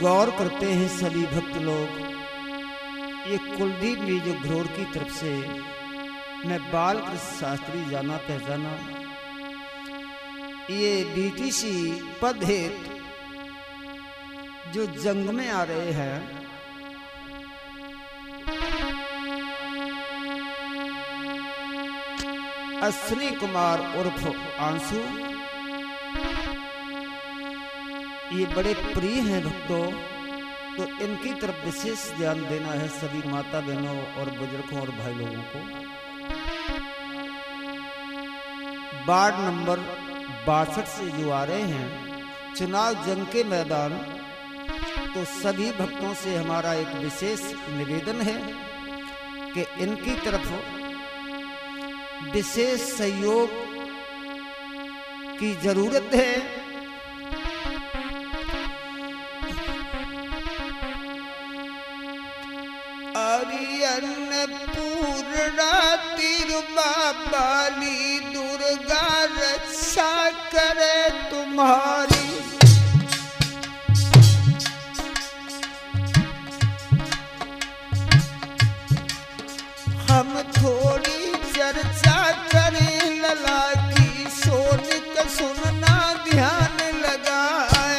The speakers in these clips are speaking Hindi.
गौर करते हैं सभी भक्त लोग। ये कुलदीप जी जो घरोर की तरफ से मैं बालकृष्ण शास्त्री जाना पहचाना, ये बीटीसी पद हेतु जो जंग में आ रहे हैं, अश्विनी कुमार उर्फ आंसू, ये बड़े प्रिय हैं भक्तों। तो इनकी तरफ विशेष ध्यान देना है सभी माता बहनों और बुजुर्गों और भाई लोगों को। वार्ड नंबर 62 से जो आ रहे हैं चुनाव जंग के मैदान, तो सभी भक्तों से हमारा एक विशेष निवेदन है कि इनकी तरफ विशेष सहयोग की जरूरत है। अन्नपूर्णा तिरुबाबाली दुर्गा रक्षा करे तुम्हारी। हम थोड़ी चर्चा करें लला की, सोनिक सुनना ध्यान लगाए।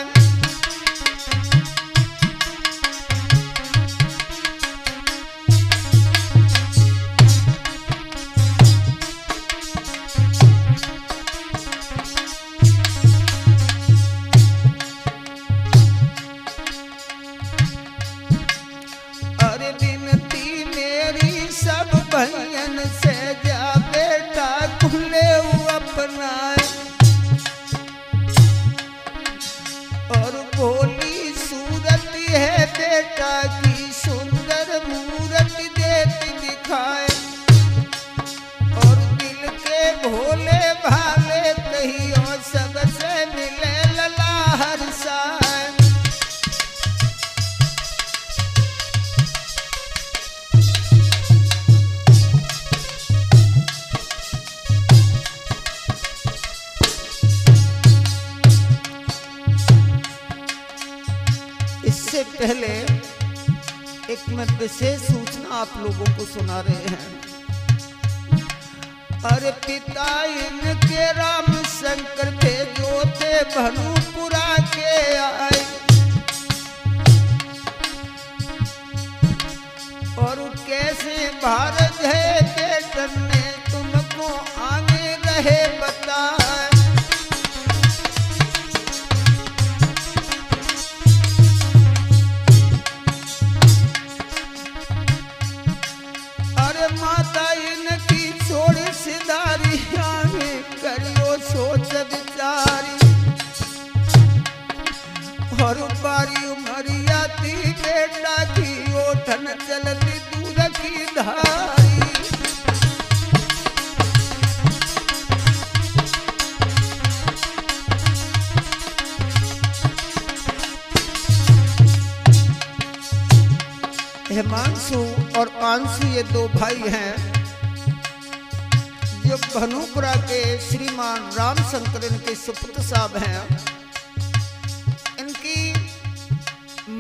भैयन से जा बेटा खुले अपनाए, और भोली सूरत है बेटा की, सुंदर मूरत देती दिखाए। और दिल के भोले भाले कहियो सबसे मिले लला हर साए। इससे पहले एक मैं विशेष सूचना आप लोगों को सुना रहे हैं। अरे पिता इनके राम शंकर थे, जो थे भनुपुरा के आए, और कैसे भारत है बेटन ने तुमको आगे रहे बताए। माता इनकी छोड़ी सिधारी, आगे करियो सोच विचारी। और बारी उमरिया थी बेटा की, ओठन चलती दूध की धारी। हिमांशु और आंशु ये दो भाई हैं जो भनुपुरा के श्रीमान राम शंकर इनके सुपुत्र साहब हैं। इनकी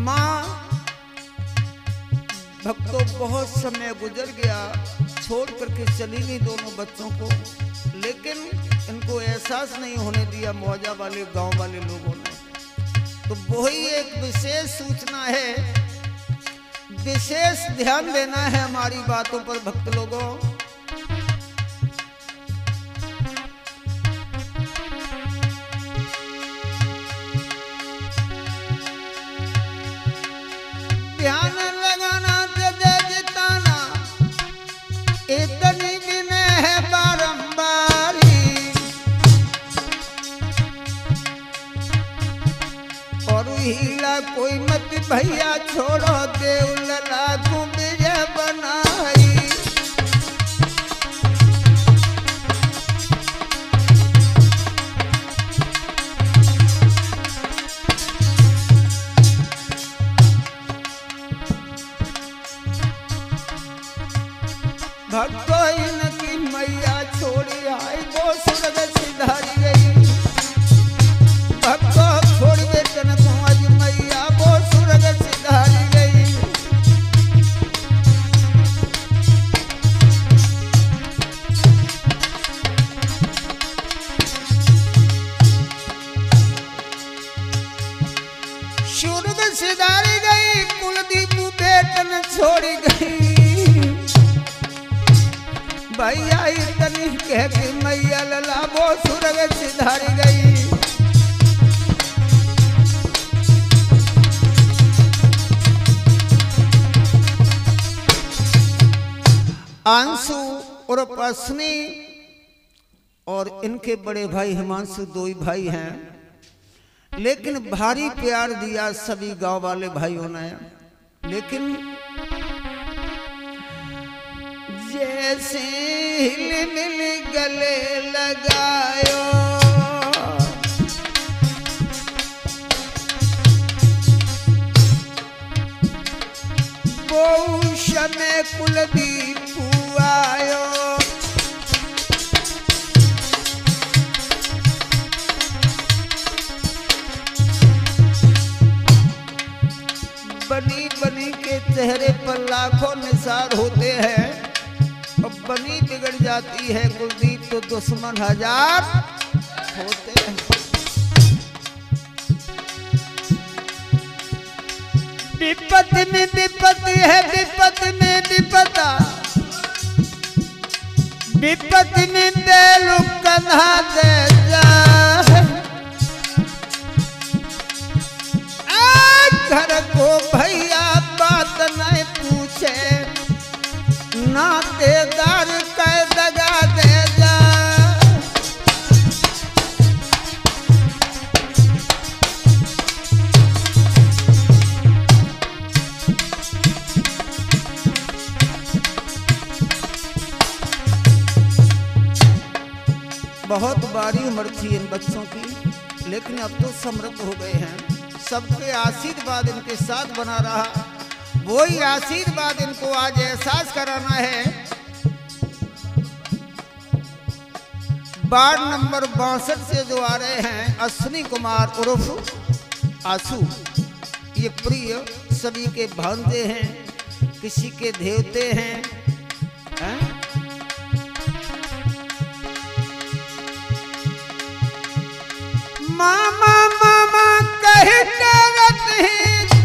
माँ भक्तों बहुत समय गुजर गया, छोड़ करके चली गई दोनों बच्चों को, लेकिन इनको एहसास नहीं होने दिया मौजा वाले गांव वाले लोगों ने। तो वही एक विशेष सूचना है, विशेष ध्यान देना है हमारी बातों पर भक्त लोगों। ध्यान लगाना दे जिताना, इतनी विनय है बारंबारी। और हीला कोई मत भैया छोड़ो, देव लला को विजय बनाई। भक्तों इनकी मैया छोड़ी आई, वो स्वर्ग सिधारी गई। भक्तों छोड़ बेटन को आज मैया वो सुर छोड़ी गई। भैया इतनी कह के मैया लला वो सुरग सिधारी गई। आंसू और पसनी और इनके बड़े भाई हिमांशु दो ही भाई हैं, लेकिन भारी प्यार दिया सभी गांव वाले भाइयों ने। लेकिन जैसे हिल मिल गले लगायो, वो समय कुलदीप आयो। बनी बनी के चेहरे पर लाखों निसार होते हैं, और बनी बिगड़ जाती है कुलदीप तो दुश्मन हजार होते हैं। विपत्ति में विपत्ति है, विपत्ति में विपदा, विपत्ति में देलू कंधा दे जा। घर को भैया बात नहीं पूछे, नातेदार कह दगा दे जा। बहुत बारी उम्र थी इन बच्चों की, लेकिन अब तो समृद्ध हो गए हैं। सबके आशीर्वाद इनके साथ बना रहा, वही आशीर्वाद इनको आज एहसास कराना है। वार्ड नंबर 62 से जो आ रहे हैं अश्विनी कुमार उर्फ आंसू, ये प्रिय सभी के भांजे हैं, किसी के देवते हैं, मामा मामा कहते रहते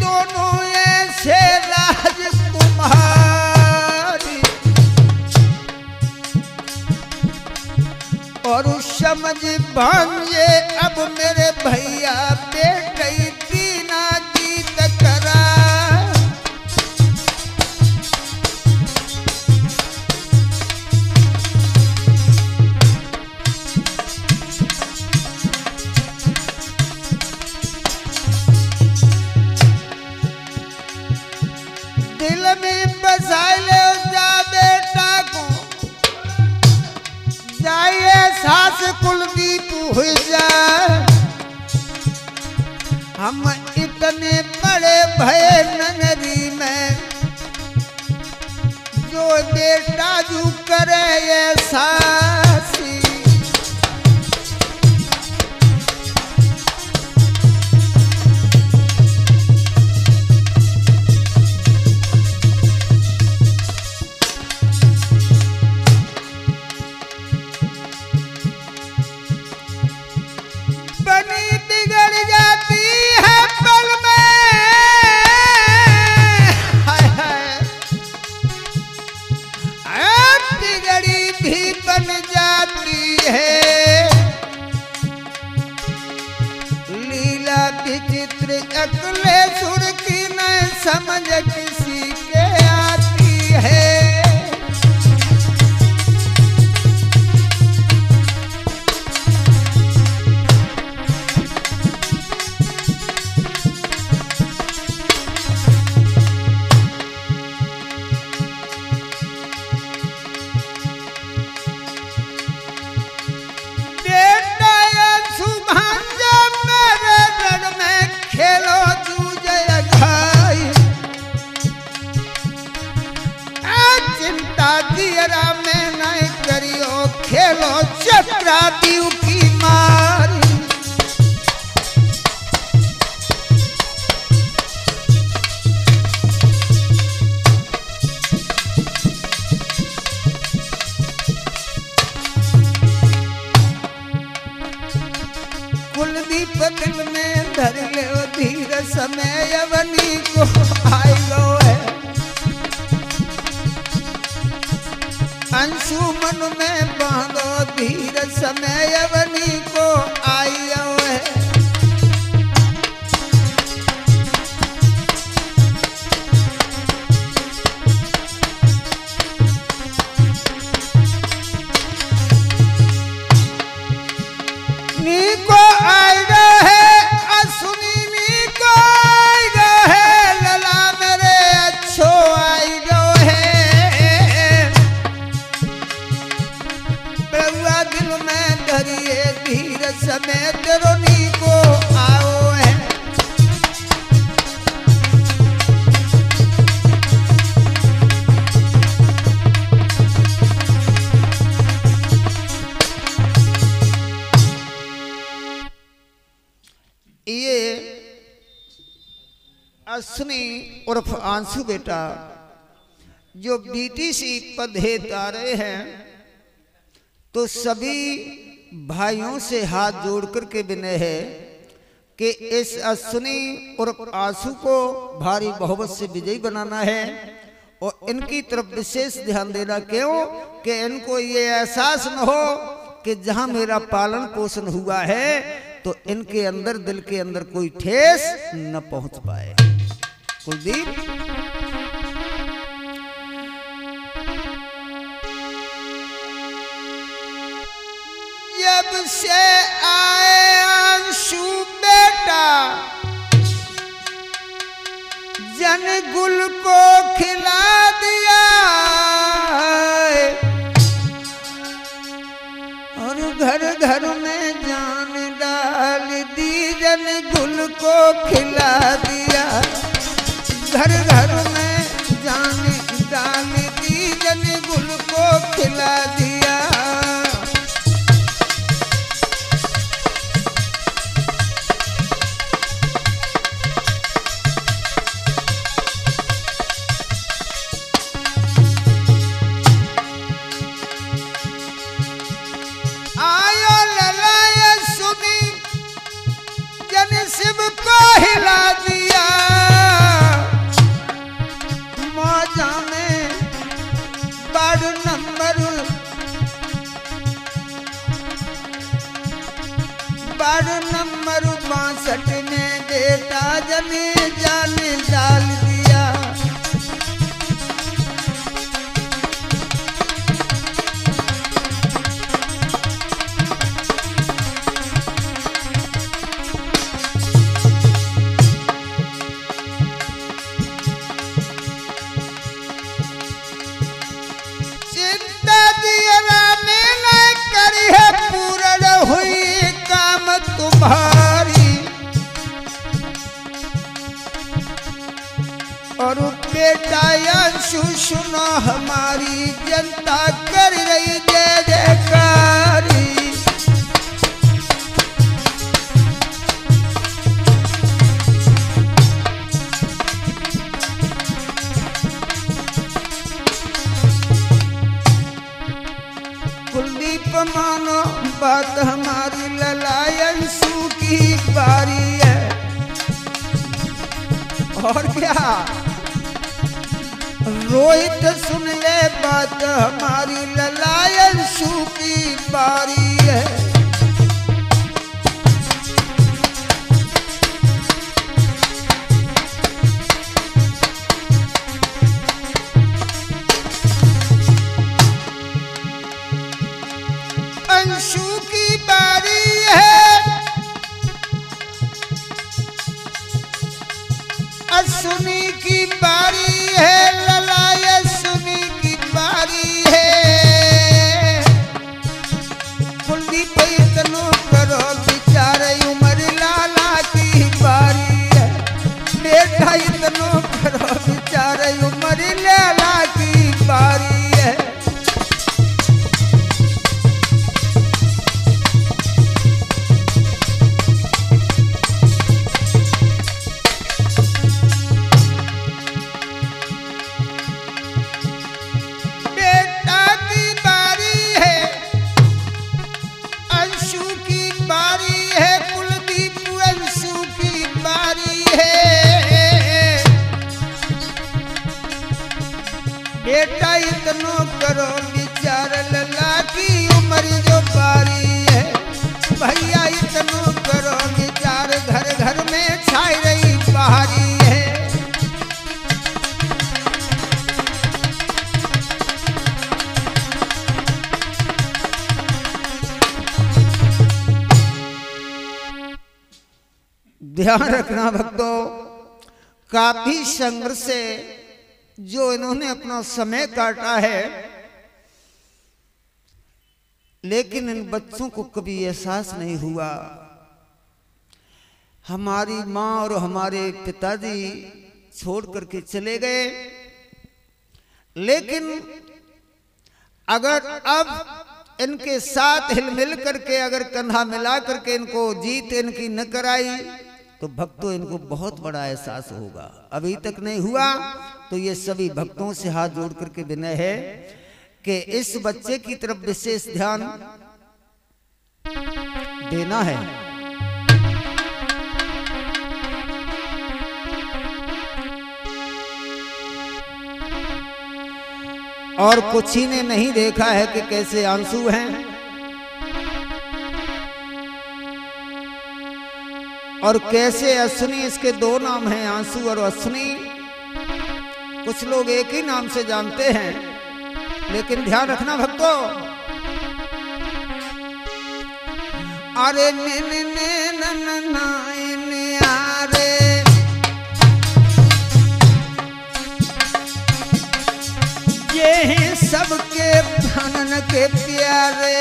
दोनों ऐसे राजकुमारी, और उस समझ भांजे अब मेरे भैया बेटे दीना जीत करा। दिल में बसाए ले जा बेटा को, जाइए सास कुलदीप हो जा। हम इतने बड़े भय नगरी में, जो बेटा जू करे ये सासी। विचित्र अकले सुर की न समझ किसी के आती है। खेलो चक्रादीव की मारी, कुलदीप दिल में धर ले धीर समय यवनी को आई लो है। मन में बांधो धीर समय अवनी को आयो है। नी को आयो है असुनी नी को आयो है लला मेरे अच्छो आयो है। प्रभुआ दिल में धरिए धीर समय तेरो नी को आओ है। ये असनी उर्फ आंसू बेटा जो बीटीसी पदे तारे हैं, तो सभी भाइयों से हाथ जोड़ करके विनय है कि इस असनी उर्फ आंसू को भारी बहुमत से विजयी बनाना है और इनकी तरफ विशेष ध्यान देना। क्यों कि इनको ये एहसास न हो कि जहां मेरा पालन पोषण हुआ है तो इनके अंदर दिल के अंदर कोई ठेस न पहुंच पाए। कुलदीप जब से आए आंसू बेटा जन गुल को खिला दिया और घर घर में जान डाल दी जन गुल को खिला दिया। घर घर में जान डाल दी जन गुल को खिला दिया। आयो ललाए सुनी जन शिव को हिला दिया। मौजा में वार्ड नंबर 62 में बेटा जने जान डाल दिया। चिंता दियरा में न करी है पूर्ण हुई काम तुम्हारी। और बेटा अंशु सुनो हमारी जनता कर रही जय जयकारी। कुलदीप मानो बात हमारी ललाए अंशु की बारी है। और क्या रोहित सुन ले बात हमारी ललाए अंशु की बारी है। अंशु की बारी है असुनी की बारी है ललाए असुनी की बारी है। कुलदीप इतनो करो विचार उमर लाला की बारी है। बेटा इतनो करो विचार उमर लाला की बारी है। ध्यान रखना भक्तों, काफी संघर्ष से जो इन्होंने अपना समय काटा है, लेकिन इन बच्चों को कभी एहसास नहीं हुआ। हमारी माँ और हमारे पिताजी छोड़ करके चले गए, लेकिन अगर अब इनके साथ हिल करके अगर कंधा मिला करके इनको जीत इनकी न कराई तो भक्तों इनको बहुत बड़ा एहसास होगा। अभी तक नहीं हुआ तो ये सभी भक्तों से हाथ जोड़ करके विनय है कि इस बच्चे की तरफ विशेष ध्यान देना है। और कुछ ही ने नहीं देखा है कि कैसे आंसू हैं और कैसे अश्विनी, इसके दो नाम हैं, आंसू और अश्विनी। कुछ लोग एक ही नाम से जानते हैं, लेकिन ध्यान रखना भक्तों, अरे ये हैं सबके भनन के प्यारे,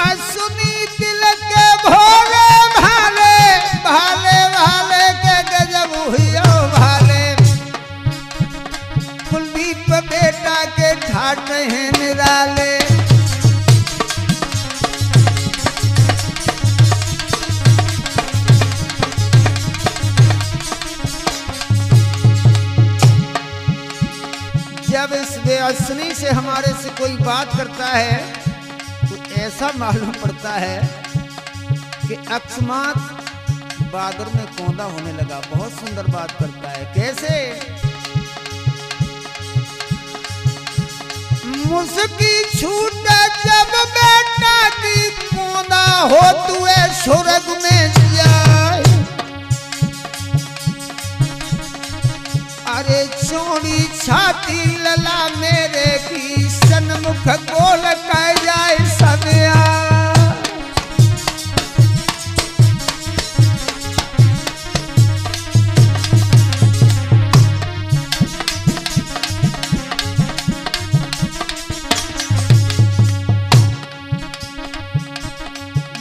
असुनी दिल के भोले भाले भाले भाले के गजब हुआ भाले, कुलदीप बेटा के ठाट हैं निराले। जब इस बेअसनी से हमारे से कोई बात करता है तो ऐसा मालूम पड़ता है कि अकस्मात बादर में कौंधा होने लगा। बहुत सुंदर बात करता है। कैसे? मुस्की छूटा जब बेटा की कौंधा हो तुए स्वर्ग में जाए, अरे चौड़ी छाती लला मेरे की सन्मुख गोल कह जाए सदया।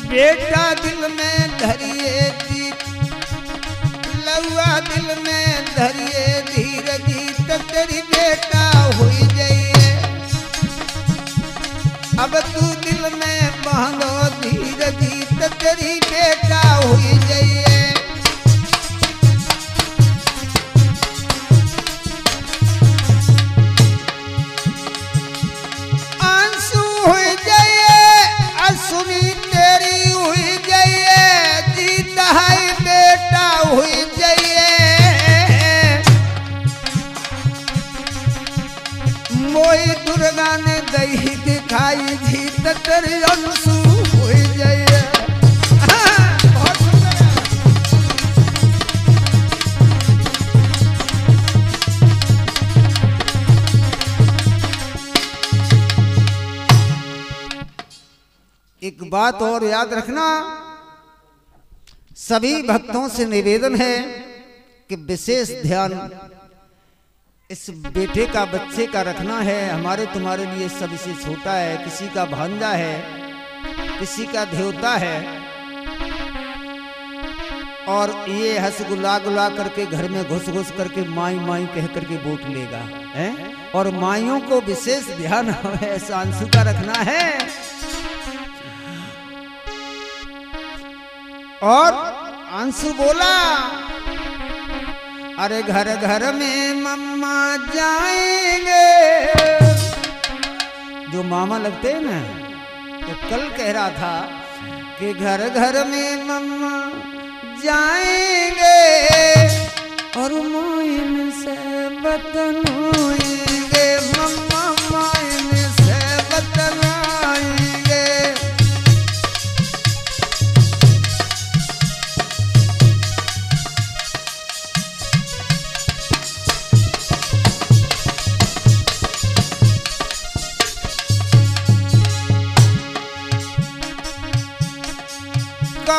बेटा दिल में धरिए दीप, लौआ दिल में धरिए धीर गीत, तेरी बेटा हुई जाइए। अब तू दिल में बांधो धीर गीत, तेरी बेटा हुई जाइए। आंसू हुई जाइए, असुनी तेरी हुई जाइए, जीत है बेटा हुई जाइए। मोई दुर्गा ने दही दिखाई जीत तेरी अंशु हुई जाइए। बहुत सुंदर है। एक बात और याद रखना, सभी भक्तों से निवेदन है कि विशेष ध्यान इस बेटे का, बच्चे का रखना है। हमारे तुम्हारे लिए सबसे छोटा है, किसी का भांजा है, किसी का देवता है, और ये हंस गुला गुला करके घर में घुस घुस करके माई माई कह करके वोट लेगा है। और माइयों को विशेष ध्यान ऐसा आंसू का रखना है। और आंसू बोला, अरे घर घर में मम्मा जाएंगे। जो मामा लगते हैं ना, तो कल कह रहा था कि घर घर में मम्मा जाएंगे और मोइन से बतलाएंगे, मम्मा मोइन से बतलाएंगे।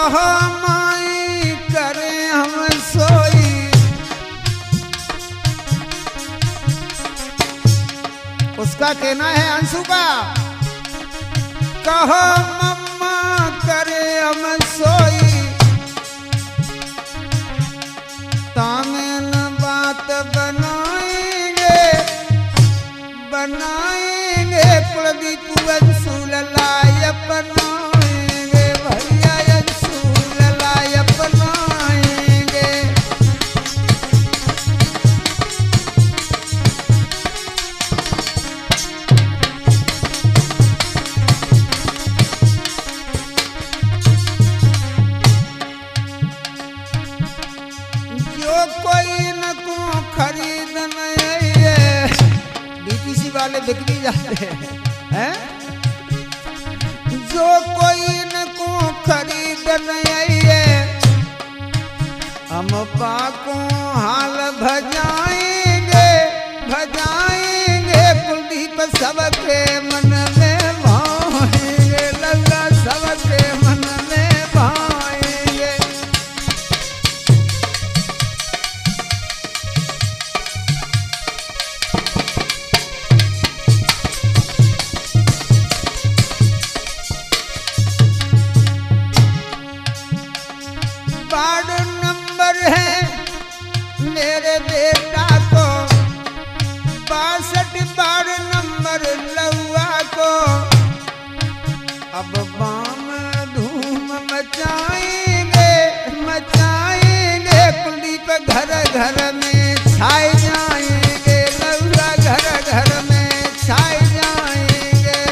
कहो माई करे हम सोई, उसका कहना है अंशु का, कहो मम्मा करे हम सोई, तामेन बात बनाएंगे बनाएंगे, कुलदीप अंशु ललाई अपनाएंगे, भैया अंशु ललाई अपनाएंगे। जो कोई न को खरीद नहीं है, डीटीसी वाले बिक्री जाते हैं, जो कोई न को खरीद नहीं है, हम पाको हाल भजाएंगे भजाएंगे, कुलदीप सबके मन में भाएंगे, लल्ला सबके मन में भाएंगे। वार्ड नंबर है मेरे बेटा को 62 वार्ड नंबर लौआ को, अब बाम धूम मचाएंगे मचाएंगे, कुलदीप घर घर में छाए जाएंगे, लौआ घर घर में छाए जाएंगे।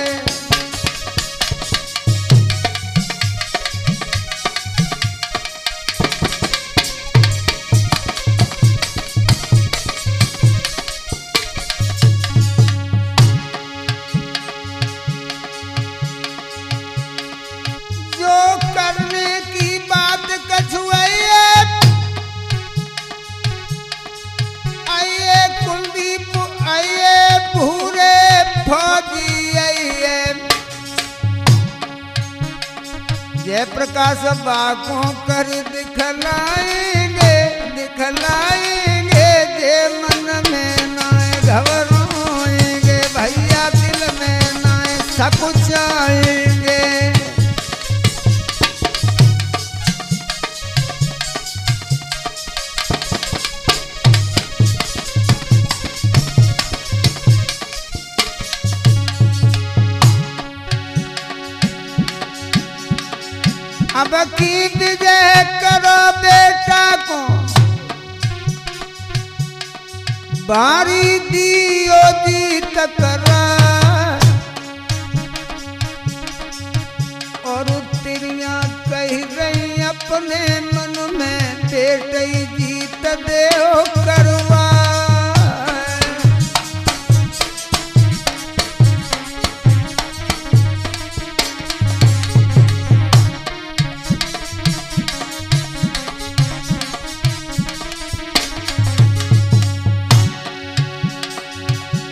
जो करने की बात कछुआइए, आइए कुलदीप आइए, भूरे फौजी आइए, जयप्रकाश बागों कर दिखलाएंगे दिखलाएंगे, जे मन में नाए घबराएंगे, भैया दिल में नाए सकुचाएंगे। अब की विजय करो बेटा को, बारी दियो जीत करा, और तिरियां कह रही अपने मन में, बेटे जीत दे करवा।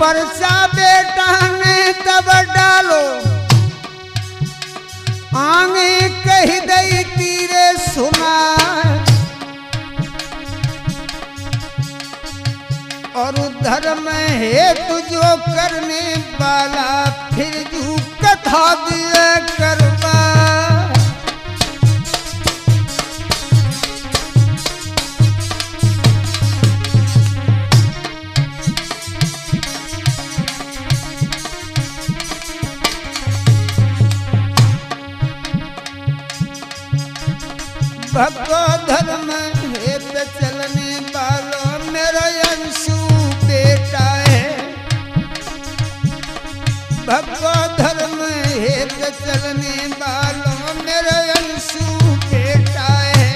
परचा बेटा ने तब डालो, आगे कह दई तीरे सुना, और धर्म हेतु जो करने वाला, फिर जू कथा दिए करवा। भक्तो धर्म हेत चलने वालों, मेरा अंशु बेटा है, भक्तो धर्म हेत चलने वालों, मेरा अंशु बेटा है।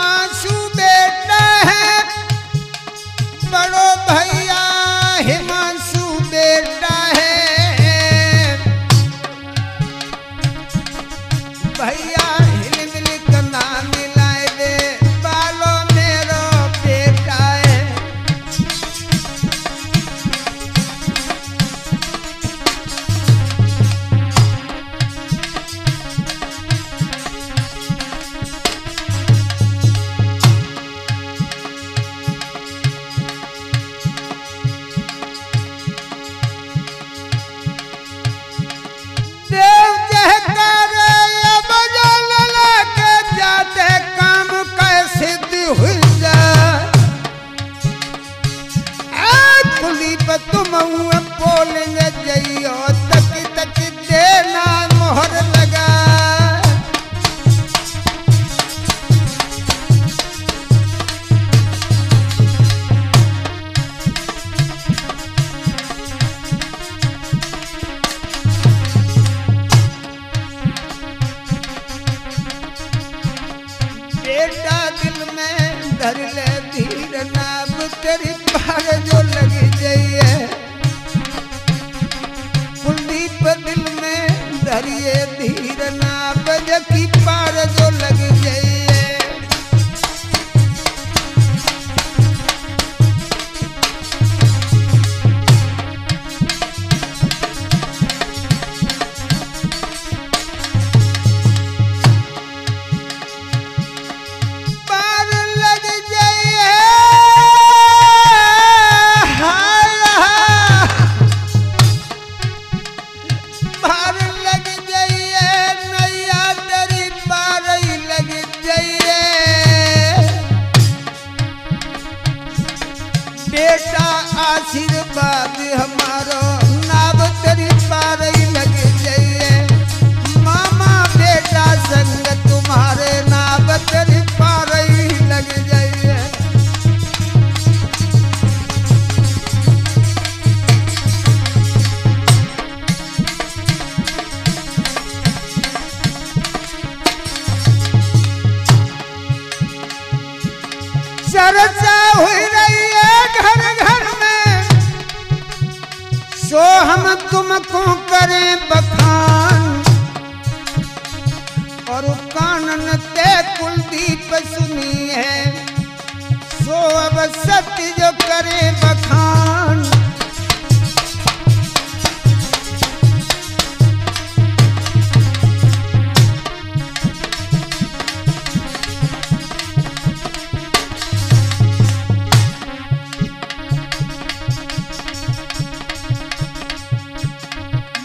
आंसू बेटा है, बड़ो भैया हिमांशु बेटा है, धर ले धीर नाम तेरी पार जो लग जाइए। कुलदीप दिल में धरिए धीर नाम की पार जो लग जाइए। आशीर्वाद हमारो नाव तेरी पार ही लग जाइए। मामा बेटा संग तुम्हारे नाव तेरी पार ही लग जाइए। चर्चा हुई रही है घर घर में, सो हम तुमको करें बखान। और कानन ते कुलदीप सुनी है, सो अब सत्य जो करे बखान।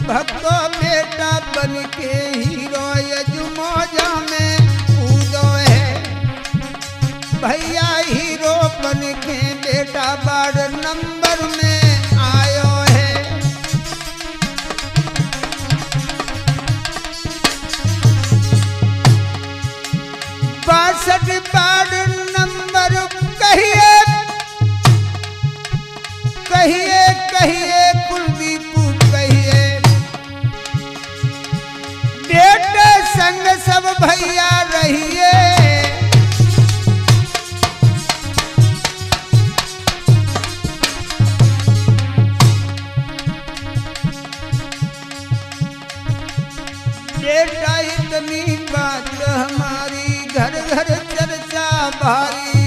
भक्तो बेटा बन के हीरो यजुमोजा में कूदो है। भैया हीरो बन के बेटा बार नंबर में आयो है। 62 बार नंबर कहिए कहिए कहिए कुलदीप कहिए। बेटे संग सब भैया रहिए। बेटा इतनी बात हमारी घर घर चर्चा भारी।